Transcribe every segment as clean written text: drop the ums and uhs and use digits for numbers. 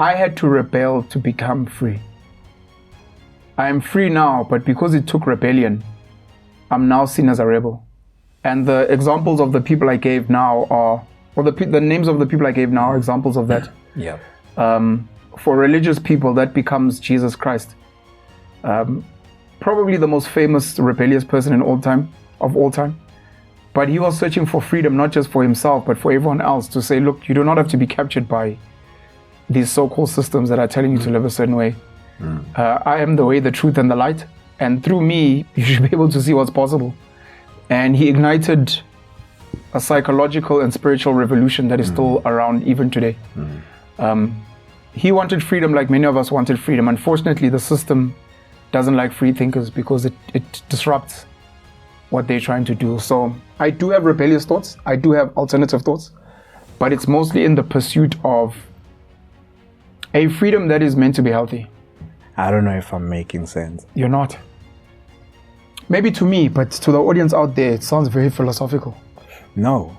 I had to rebel to become free. I am free now, but because it took rebellion, I'm now seen as a rebel. And the examples of the people I gave now are, or the names of the people I gave now are examples of that. Yeah. For religious people, that becomes Jesus Christ. Probably the most famous rebellious person of all time. But he was searching for freedom, not just for himself, but for everyone else, to say, look, you do not have to be captured by these so-called systems that are telling you to live a certain way. I am the way, the truth, and the light. And through me, you should be able to see what's possible. And he ignited a psychological and spiritual revolution that is still around even today. He wanted freedom like many of us wanted freedom. Unfortunately, the system doesn't like free thinkers because it disrupts what they're trying to do. So I do have rebellious thoughts. I do have alternative thoughts. But it's mostly in the pursuit of a freedom that is meant to be healthy. I don't know if I'm making sense. You're not. Maybe to me, but to the audience out there, it sounds very philosophical. No.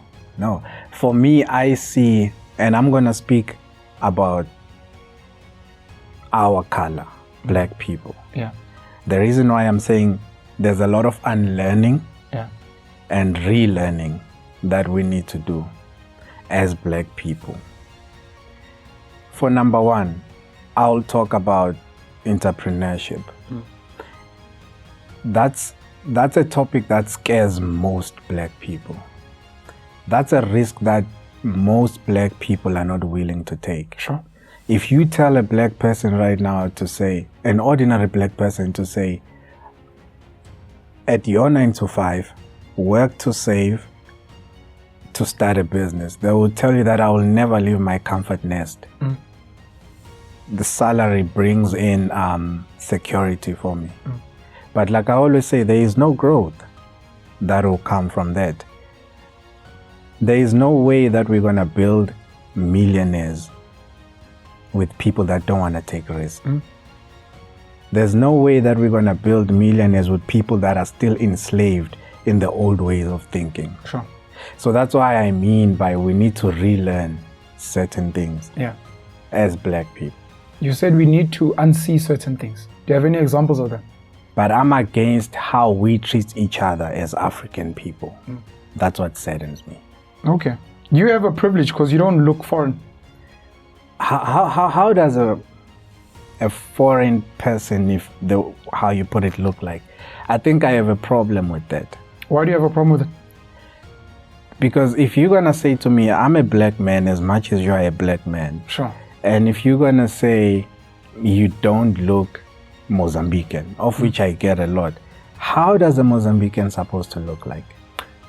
For me, I see, and I'm going to speak about our color, black people. Yeah. The reason why I'm saying there's a lot of unlearning and relearning that we need to do as black people. For number one, I'll talk about entrepreneurship. That's a topic that scares most black people. That's a risk that most black people are not willing to take. Sure. If you tell a black person right now to say, an ordinary black person to say, at your 9 to 5, work to save, to start a business, they will tell you that I will never leave my comfort nest. The salary brings in security for me. But like I always say, there is no growth that will come from that. There is no way that we're going to build millionaires with people that don't want to take risks. There's no way that we're going to build millionaires with people that are still enslaved in the old ways of thinking. Sure. So that's why I mean by we need to relearn certain things as black people. You said we need to unsee certain things. Do you have any examples of that? But I'm against how we treat each other as African people. That's what saddens me. Okay. You have a privilege because you don't look foreign. How does a foreign person, how you put it, look like? I think I have a problem with that. Why do you have a problem with it? Because if you're going to say to me, I'm a black man as much as you are a black man. Sure. And if you're going to say you don't look Mozambican, of which I get a lot, how does a Mozambican supposed to look like?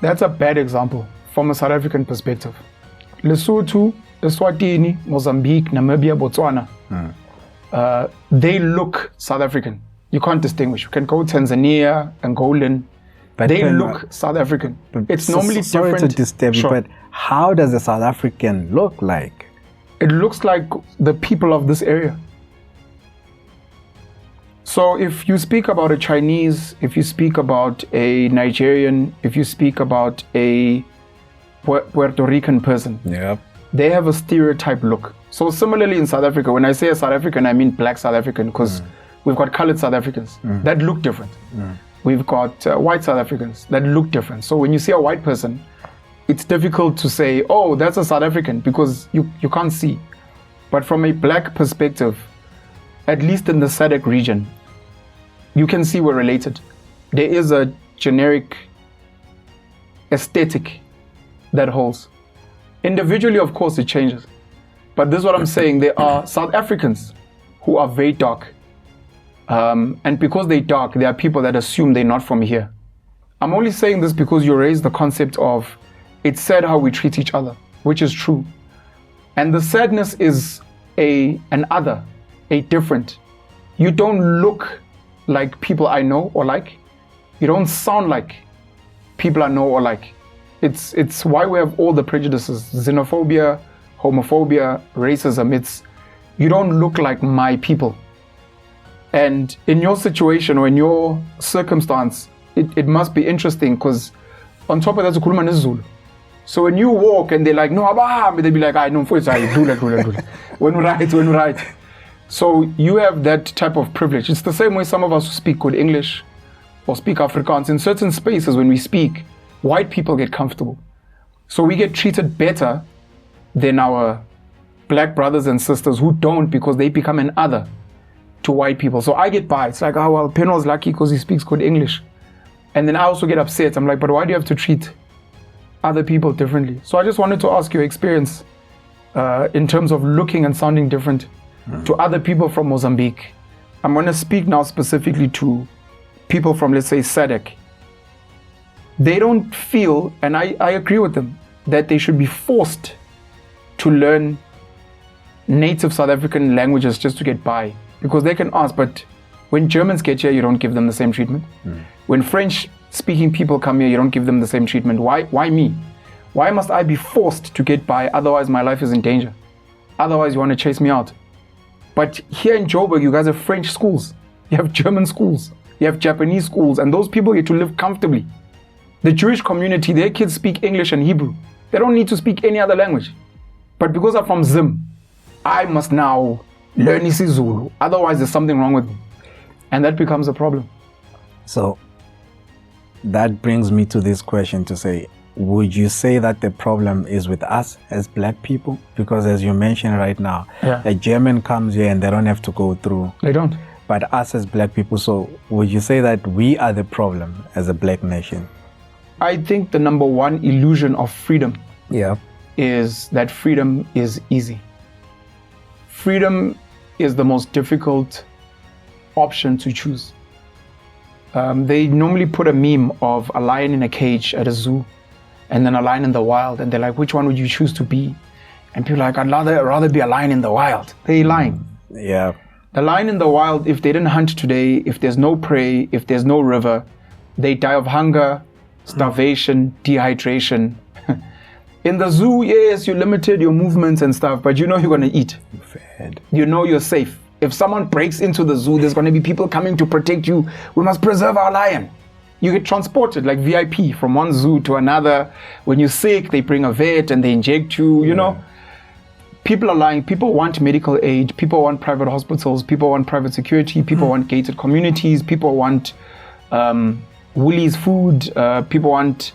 That's a bad example from a South African perspective. Lesotho, Eswatini, Mozambique, Namibia, Botswana, they look South African. You can't distinguish. You can go Tanzania, Angolan, but they look South African. It's normally different. Sorry to disturb you, but how does a South African look like? It looks like the people of this area. So if you speak about a Chinese, if you speak about a Nigerian, if you speak about a Puerto Rican person, they have a stereotype look. So similarly in South Africa, when I say a South African, I mean black South African, because we've got colored South Africans that look different. We've got white South Africans that look different. So when you see a white person, it's difficult to say, oh, that's a South African, because you can't see. But from a black perspective, at least in the SADC region, you can see we're related. There is a generic aesthetic that holds. Individually, of course, it changes. But this is what I'm saying. There are South Africans who are very dark. And because they're dark, there are people that assume they're not from here. I'm only saying this because you raised the concept of it's sad how we treat each other, which is true. And the sadness is an other, a different. You don't look like people I know or like. You don't sound like people I know or like. It's why we have all the prejudices, xenophobia, homophobia, racism. You don't look like my people. And in your situation or in your circumstance, it must be interesting because on top of that, ukhuluma nesiZulu. So when you walk and they're like, no, abah, they'll be like, I know, do that. When we write. So you have that type of privilege. It's the same way some of us who speak good English or speak Afrikaans. In certain spaces when we speak, white people get comfortable. So we get treated better than our black brothers and sisters who don't, because they become an other to white people. So I get by. It's like, oh, well, Penuel's lucky because he speaks good English. And then I also get upset. I'm like, but why do you have to treat other people differently? So I just wanted to ask your experience in terms of looking and sounding different to other people from Mozambique. I'm going to speak now specifically to people from, let's say, SADC. They don't feel, and I agree with them, that they should be forced to learn native South African languages just to get by. Because they can ask, but when Germans get here, you don't give them the same treatment. When French-speaking people come here, you don't give them the same treatment. Why me? Why must I be forced to get by? Otherwise, my life is in danger. Otherwise, you want to chase me out. But here in Joburg, you guys have French schools. You have German schools. You have Japanese schools. And those people get to live comfortably. The Jewish community, their kids speak English and Hebrew. They don't need to speak any other language. But because I'm from Zim, I must now learn isiZulu. Otherwise, there's something wrong with me. And that becomes a problem. So that brings me to this question to say, would you say that the problem is with us as black people? Because as you mentioned right now, a German comes here and they don't have to go through. They don't. But us as black people, so would you say that we are the problem as a black nation? I think the number one illusion of freedom is that freedom is easy. Freedom is the most difficult option to choose. They normally put a meme of a lion in a cage at a zoo and then a lion in the wild, and they're like, which one would you choose to be? And people are like, I'd rather be a lion in the wild. They're lying. Yeah. The lion in the wild, if they didn't hunt today, if there's no prey, if there's no river, they die of hunger, starvation, dehydration. In the zoo, yes, you're limited your movements and stuff, but you know you're going to eat. You're fed. You know you're safe. If someone breaks into the zoo, there's going to be people coming to protect you. We must preserve our lion. You get transported like VIP from one zoo to another. When you're sick, they bring a vet and they inject you, you know. People are lying. People want medical aid. People want private hospitals. People want private security. People want gated communities. People want Woolies food. People want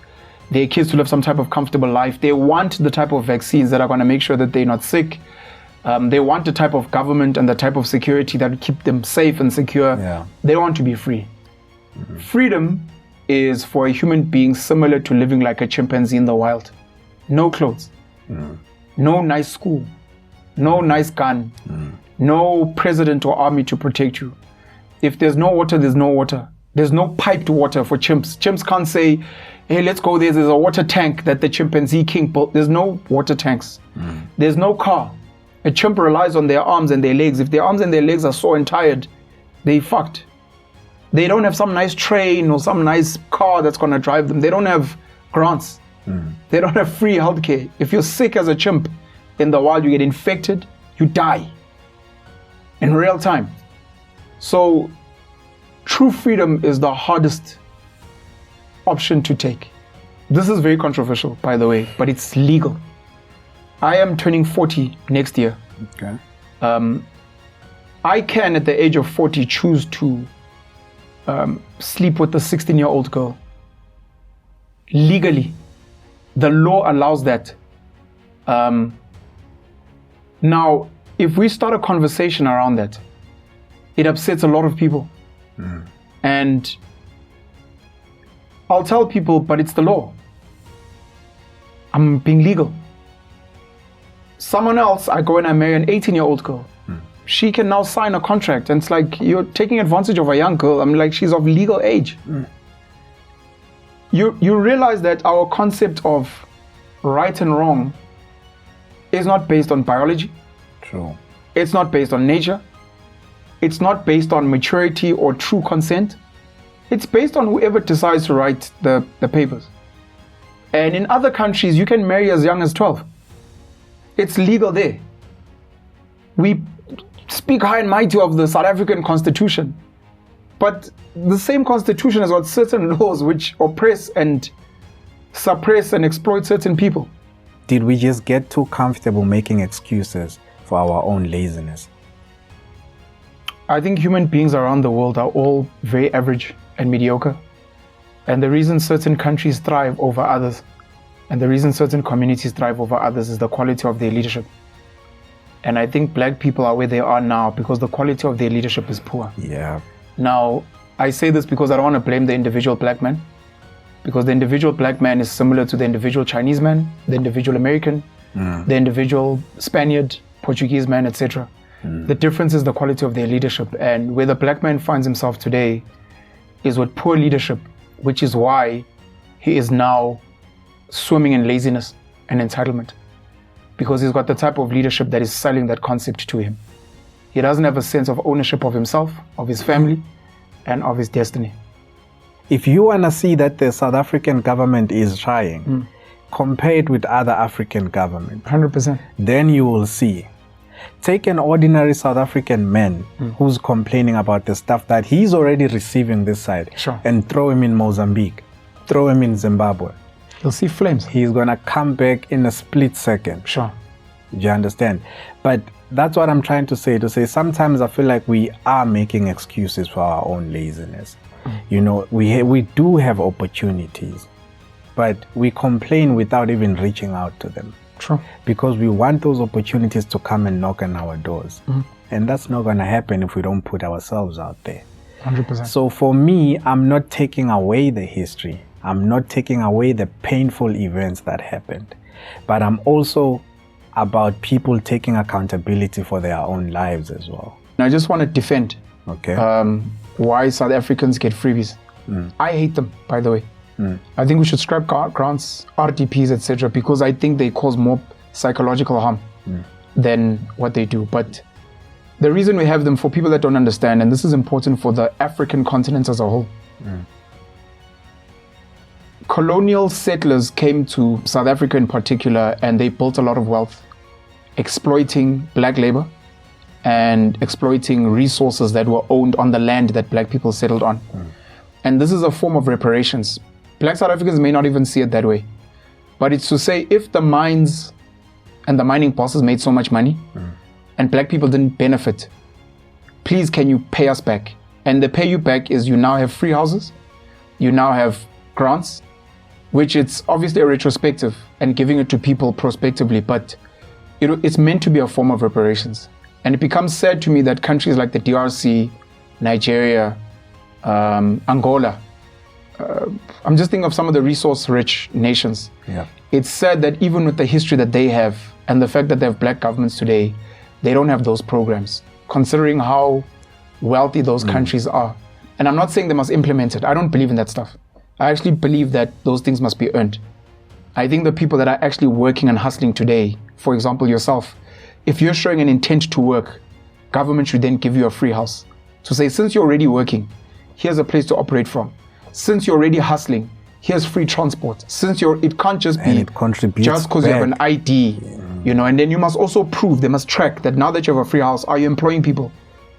their kids to live some type of comfortable life. They want the type of vaccines that are going to make sure that they're not sick. They want the type of government and the type of security that will keep them safe and secure. They want to be free. Freedom is for a human being similar to living like a chimpanzee in the wild. No clothes. No nice school. No nice gun. No president or army to protect you. If there's no water, there's no water. There's no piped water for chimps. Chimps can't say, hey, let's go there. There's a water tank that the chimpanzee king built. There's no water tanks. There's no car. A chimp relies on their arms and their legs. If their arms and their legs are sore and tired, they fucked. They don't have some nice train or some nice car that's going to drive them. They don't have grants. They don't have free healthcare. If you're sick as a chimp in the wild, you get infected, you die in real time. So true freedom is the hardest option to take. This is very controversial, by the way, but it's legal. I am turning 40 next year. Okay. I can, at the age of 40, choose to sleep with a 16-year-old girl. Legally. The law allows that. Now, if we start a conversation around that, it upsets a lot of people. And I'll tell people, but it's the law. I'm being legal. Someone else, I go and I marry an 18-year-old girl. She can now sign a contract, and it's like, you're taking advantage of a young girl. I'm like, she's of legal age. You realize that our concept of right and wrong is not based on biology. True. It's not based on nature. It's not based on maturity or true consent. It's based on whoever decides to write the papers. And in other countries, you can marry as young as 12. It's legal there. We speak high and mighty of the South African Constitution, but the same Constitution has got certain laws which oppress and suppress and exploit certain people. Did we just get too comfortable making excuses for our own laziness? I think human beings around the world are all very average and mediocre. And the reason certain countries thrive over others, and the reason certain communities thrive over others, is the quality of their leadership. And I think black people are where they are now because the quality of their leadership is poor. Yeah. Now, I say this because I don't want to blame the individual black man, because the individual black man is similar to the individual Chinese man, the individual American, the individual Spaniard, Portuguese man, etc. The difference is the quality of their leadership. And where the black man finds himself today is with poor leadership, which is why he is now swimming in laziness and entitlement, because he's got the type of leadership that is selling that concept to him. He doesn't have a sense of ownership of himself, of his family, and of his destiny. If you want to see that the South African government is trying, compare it with other African governments. 100%. Then you will see. Take an ordinary South African man who's complaining about the stuff that he's already receiving this side, Sure. and throw him in Mozambique, throw him in Zimbabwe. You'll see flames. He's going to come back in a split second. Sure. Do you understand? But that's what I'm trying to say. Sometimes I feel like we are making excuses for our own laziness. You know, we do have opportunities, but we complain without even reaching out to them. True. Because we want those opportunities to come and knock on our doors. And that's not going to happen if we don't put ourselves out there. 100%. So for me, I'm not taking away the history. I'm not taking away the painful events that happened. But I'm also about people taking accountability for their own lives as well. I just want to defend why South Africans get freebies. I hate them, by the way. I think we should scrap grants, RDPs, etc., because I think they cause more psychological harm than what they do. But the reason we have them, for people that don't understand, and this is important for the African continent as a whole, colonial settlers came to South Africa in particular, and they built a lot of wealth, exploiting black labor and exploiting resources that were owned on the land that black people settled on. And this is a form of reparations. Black South Africans may not even see it that way, but it's to say, if the mines and the mining bosses made so much money and black people didn't benefit, please can you pay us back? And the pay you back is you now have free houses, you now have grants, which it's obviously a retrospective and giving it to people prospectively, but it's meant to be a form of reparations. And it becomes sad to me that countries like the DRC, Nigeria, Angola, I'm just thinking of some of the resource-rich nations. Yeah. It's sad that even with the history that they have and the fact that they have black governments today, they don't have those programs, considering how wealthy those countries are. And I'm not saying they must implement it. I don't believe in that stuff. I actually believe that those things must be earned. I think the people that are actually working and hustling today, for example, yourself, if you're showing an intent to work, government should then give you a free house. To say, since you're already working, here's a place to operate from. Since you're already hustling, here's free transport. It can't just be just because you have an ID, and then you must also prove, they must track that now that you have a free house, are you employing people?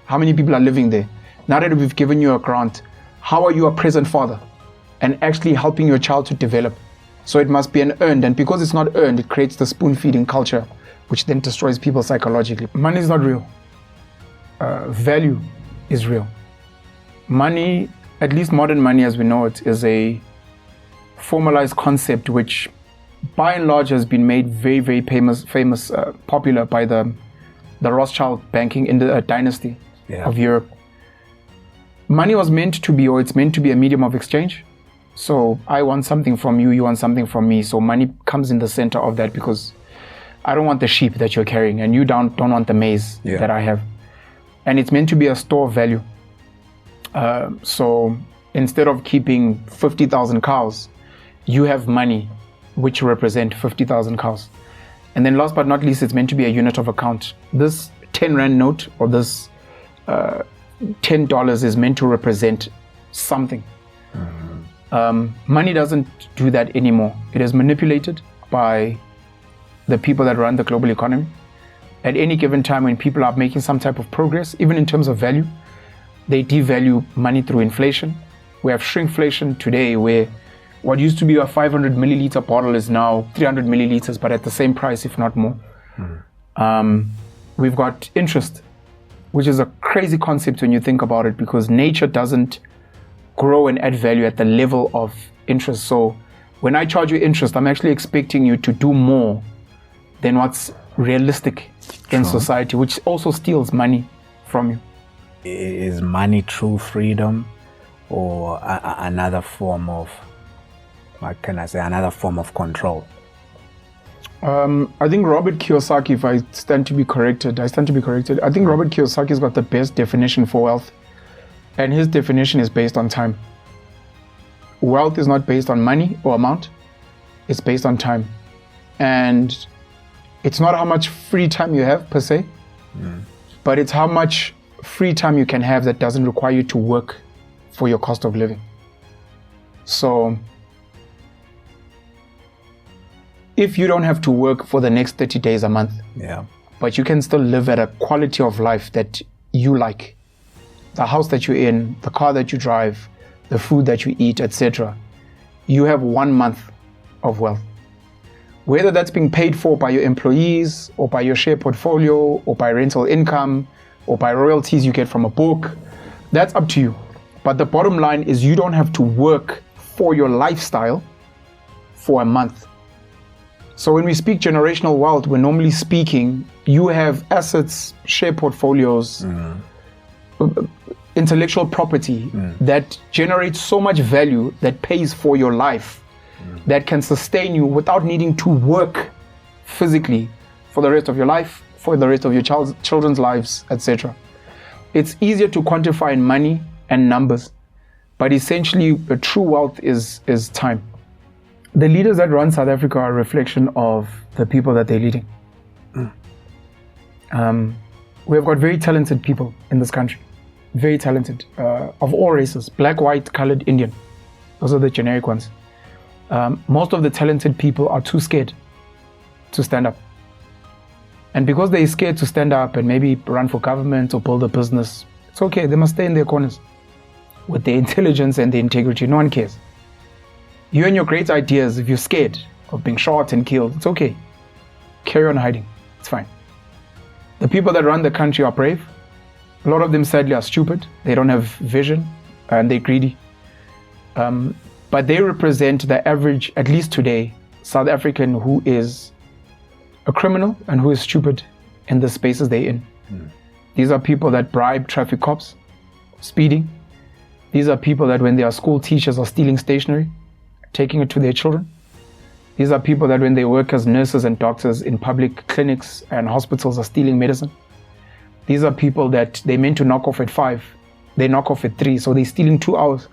How many people are living there? Now that we've given you a grant, how are you a present father and actually helping your child to develop? So it must be an earned, and because it's not earned, it creates the spoon-feeding culture, which then destroys people psychologically. Money is not real. Value is real. Money, at least modern money as we know it, is a formalized concept which by and large has been made very, very famous, popular by the Rothschild banking in the dynasty of Europe. Money was meant to be, or it's meant to be, a medium of exchange. So I want something from you, you want something from me. So money comes in the center of that, because I don't want the sheep that you're carrying and you don't want the maize that I have. And it's meant to be a store of value. So instead of keeping 50,000 cows, you have money which represent 50,000 cows. And then last but not least, it's meant to be a unit of account. This 10 Rand note or this $10 is meant to represent something. Money doesn't do that anymore. It is manipulated by the people that run the global economy. At any given time when people are making some type of progress, even in terms of value, they devalue money through inflation. We have shrinkflation today, where What used to be a 500 milliliter bottle is now 300 milliliters, but at the same price, if not more. We've got interest, which is a crazy concept when you think about it, because nature doesn't grow and add value at the level of interest. So when I charge you interest, I'm actually expecting you to do more than what's realistic in society, which also steals money from you. Is money true freedom, or another form of, what can I say, another form of control? I think Robert Kiyosaki, if I stand to be corrected, I think Robert Kiyosaki's got the best definition for wealth. And his definition is based on time. Wealth is not based on money or amount. It's based on time. And it's not how much free time you have per se, but it's how much free time you can have that doesn't require you to work for your cost of living. So if you don't have to work for the next 30 days a month, but you can still live at a quality of life that you like, the house that you're in, the car that you drive, the food that you eat, etc., you have 1 month of wealth. Whether that's being paid for by your employees, or by your share portfolio, or by rental income, or by royalties you get from a book, that's up to you. But the bottom line is you don't have to work for your lifestyle for a month. So when we speak generational wealth, we're normally speaking, you have assets, share portfolios, intellectual property that generates so much value that pays for your life, that can sustain you without needing to work physically for the rest of your life, for the rest of your children's lives, etc. It's easier to quantify in money and numbers, but essentially the true wealth is time. The leaders that run South Africa are a reflection of the people that they're leading. We have got very talented people in this country, very talented, of all races, black, white, colored, Indian. Those are the generic ones. Most of the talented people are too scared to stand up. And because they're scared to stand up and maybe run for government or build a business, it's okay, they must stay in their corners with their intelligence and their integrity. No one cares. You and your great ideas, if you're scared of being shot and killed, it's okay. Carry on hiding. It's fine. The people that run the country are brave. A lot of them sadly are stupid. They don't have vision and they're greedy. But they represent the average, at least today, South African who is a criminal and who is stupid in the spaces they're in. These are people that bribe traffic cops, speeding. These are people that when they are school teachers are stealing stationery, taking it to their children. These are people that when they work as nurses and doctors in public clinics and hospitals are stealing medicine. These are people that they meant to knock off at 5, they knock off at 3, so they're stealing 2 hours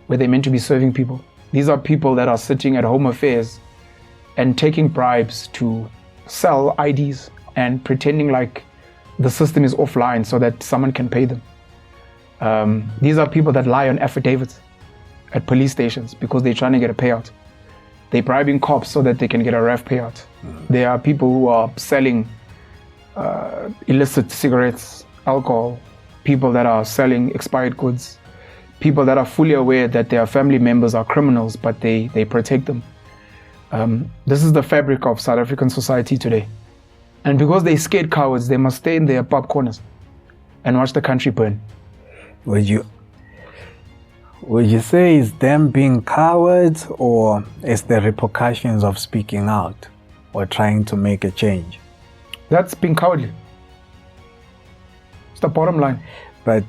where they're meant to be serving people. These are people that are sitting at home affairs and taking bribes to sell IDs and pretending like the system is offline so that someone can pay them. These are people that lie on affidavits at police stations because they're trying to get a payout. They're bribing cops so that they can get a RAF payout. There are people who are selling illicit cigarettes, alcohol, people that are selling expired goods, people that are fully aware that their family members are criminals, but they protect them. This is the fabric of South African society today. And because they're scared cowards, they must stay in their pub corners and watch the country burn. Would you say it's them being cowards, or it's the repercussions of speaking out or trying to make a change? That's being cowardly. It's the bottom line. But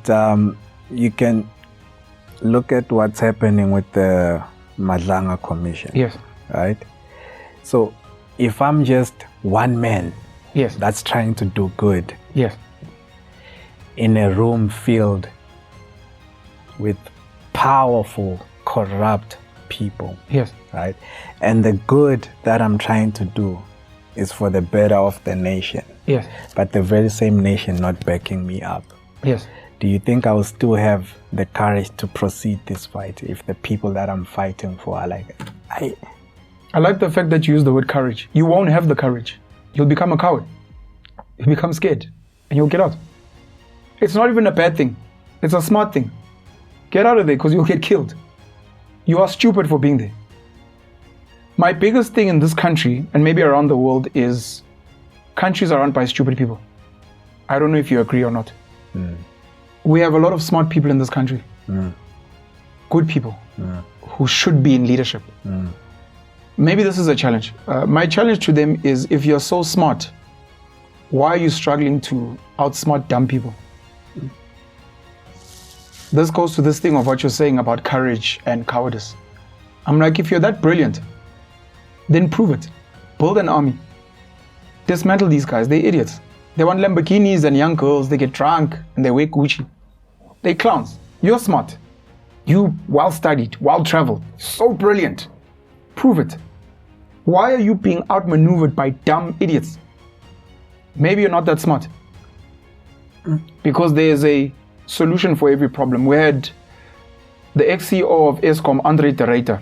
you can look at what's happening with the Madlanga Commission. Yes. Right? So if I'm just one man, yes, that's trying to do good, yes, in a room filled with powerful, corrupt people, yes, right? And the good that I'm trying to do is for the better of the nation. Yes. But the very same nation not backing me up. Yes. Do you think I will still have the courage to proceed this fight if the people that I'm fighting for are like, I like the fact that you use the word courage. You won't have the courage. You'll become a coward. You'll become scared and you'll get out. It's not even a bad thing. It's a smart thing. Get out of there because you'll get killed. you are stupid for being there. My biggest thing in this country, and maybe around the world, is countries are run by stupid people. I don't know if you agree or not. We have a lot of smart people in this country. Good people who should be in leadership. Maybe this is a challenge. My challenge to them is, if you're so smart, why are you struggling to outsmart dumb people? This goes to this thing of what you're saying about courage and cowardice. I'm like, if you're that brilliant, then prove it. Build an army. Dismantle these guys. They're idiots. They want Lamborghinis and young girls. They get drunk and they wear Gucci. They're clowns. You're smart. You well-studied, well-traveled, so brilliant. Prove it. Why are you being outmaneuvered by dumb idiots? Maybe you're not that smart. Because there's a solution for every problem. We had the ex-CEO of Eskom, Andre de Ruyter,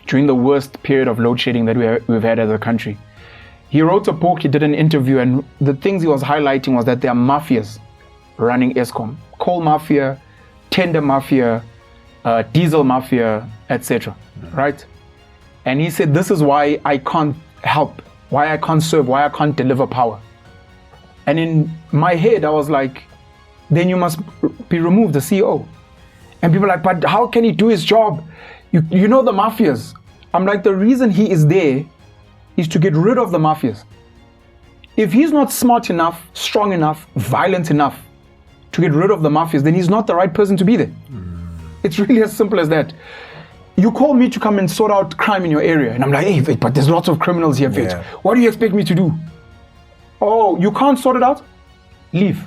during the worst period of load shedding that we've had as a country. He wrote a book, he did an interview, and the things he was highlighting was that there are mafias running Eskom. Coal mafia, tender mafia, diesel mafia, etc. Right? And he said, this is why I can't help, why I can't serve, why I can't deliver power. And in my head, I was like, then you must be removed, the CEO. And people are like, but how can he do his job? You know the mafias. I'm like, the reason he is there is to get rid of the mafias. If he's not smart enough, strong enough, violent enough to get rid of the mafias, then he's not the right person to be there. It's really as simple as that. You call me to come and sort out crime in your area, and I'm like, hey, but there's lots of criminals here, Fitch. Yeah. What do you expect me to do? Oh, you can't sort it out? Leave.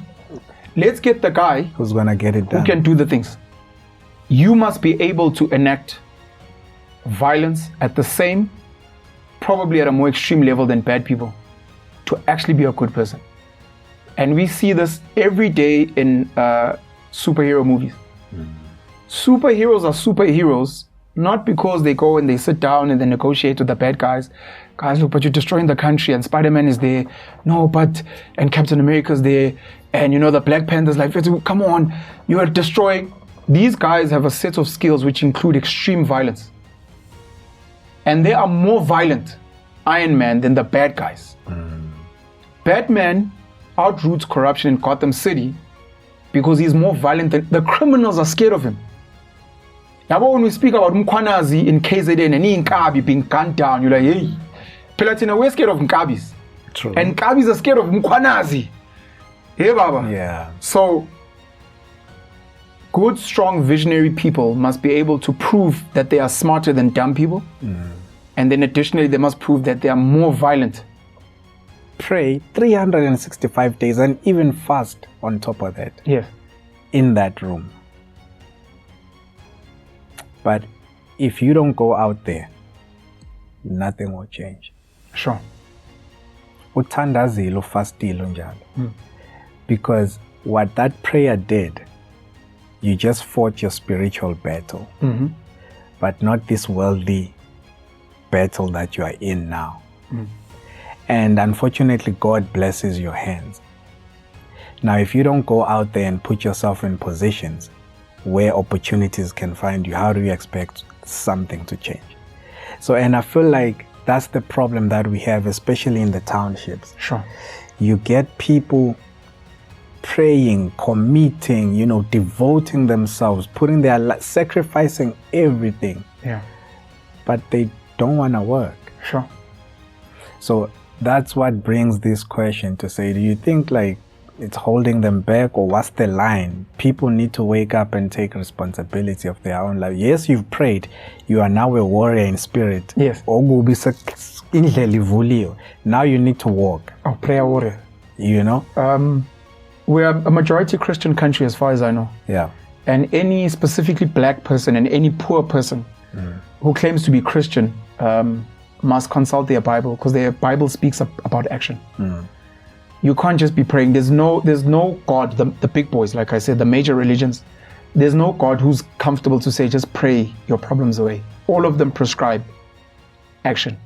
Let's get the guy who's gonna get it done, who can do the things. You must be able to enact violence at the same, probably at a more extreme level than bad people, to actually be a good person. And we see this every day in superhero movies. Superheroes are superheroes not because they go and they sit down and they negotiate with the bad guys. Guys, look, but you're destroying the country, and Spider-Man is there. No, but, and Captain America's there, and you know, the Black Panther's like, come on, you are destroying. These guys have a set of skills which include extreme violence. And they are more violent, Iron Man, than the bad guys. Batman outroots corruption in Gotham City because he's more violent than, the criminals are scared of him. Now, when we speak about Mkwanazi in KZN and Nkabi being gunned down, you're like, hey, Pelatina, we're scared of Nkabis. True. And Nkabis are scared of Mkwanazi. Hey, Baba. Yeah. So, good, strong, visionary people must be able to prove that they are smarter than dumb people. And then additionally, they must prove that they are more violent. Pray 365 days and even fast on top of that. Yes. In that room. But if you don't go out there, nothing will change. Sure. Uthandazile ufastile njalo. Because what that prayer did, you just fought your spiritual battle, but not this worldly battle that you are in now. And unfortunately, God blesses your hands. Now, if you don't go out there and put yourself in positions where opportunities can find you, how do you expect something to change? So, and I feel like that's the problem that we have, especially in the townships. Sure. You get people praying, committing, you know, devoting themselves, putting their sacrificing everything. Yeah. But they don't want to work. Sure. So that's what brings this question to say, do you think like it's holding them back, or what's the line? People need to wake up and take responsibility of their own life. Yes, you've prayed. You are now a warrior in spirit. Yes. Now you need to walk. Oh, prayer warrior. You know? We are a majority Christian country as far as I know. Yeah. And any specifically black person and any poor person who claims to be Christian must consult their Bible, because their Bible speaks about action. You can't just be praying. There's no God, the big boys, like I said, the major religions. There's no God who's comfortable to say, just pray your problems away. All of them prescribe action.